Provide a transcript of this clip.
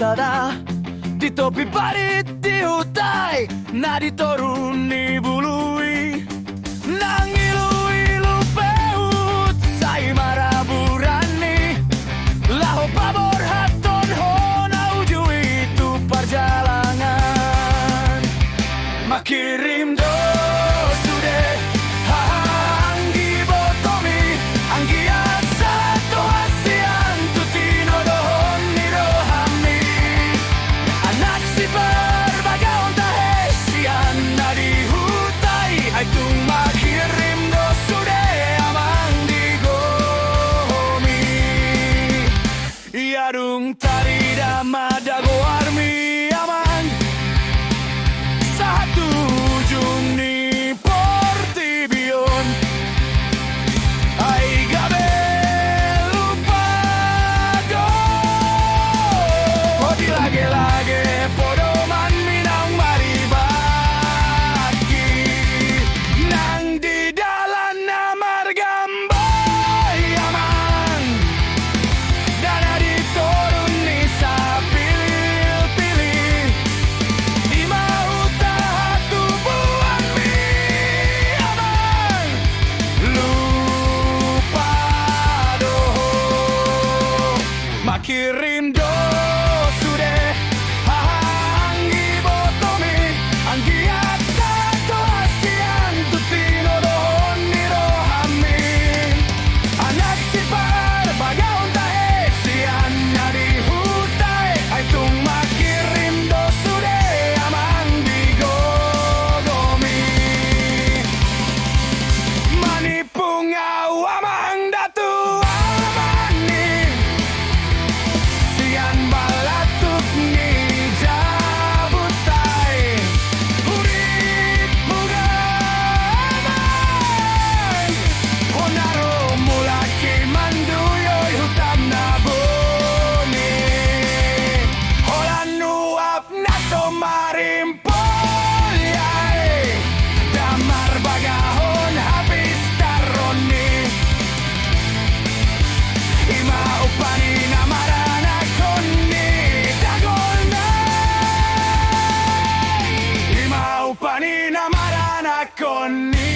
ただdi topi parit di hutai na ditoruni bului nang ilu-ilu peut sai maraburani laho pabor haton hona uju itu perjalanan makirim do sude hanggi botomi anggi atsato hasian tutino dohon nirohami anak si berbagaun tahesian nadi hutai aitu makirim do sude amang digomi yarung tarida madago armi amang satu ujung ni Portibion ai gabe lupa do odi lage-lage podoman minang maribaki nang di dalan namar gamboy amang dana diturun ni sa pilih-pilih di mauta hatu buang mi amang lupa doh makirim do sude hanggi botomi anggi atsato hasian tutino dohon nirohami anak si berbagaun tahesian nadi hutai aitung makirim do sude amang digogomi manipungau amang datu amani sian balatuk ni jabutai hurit bugamai honaro mulaki manduyoy hutam na bumi holan uap na somarimpol yay damar bagahon habis taroni ima upani na marana konni dagolna ima upani na marana konni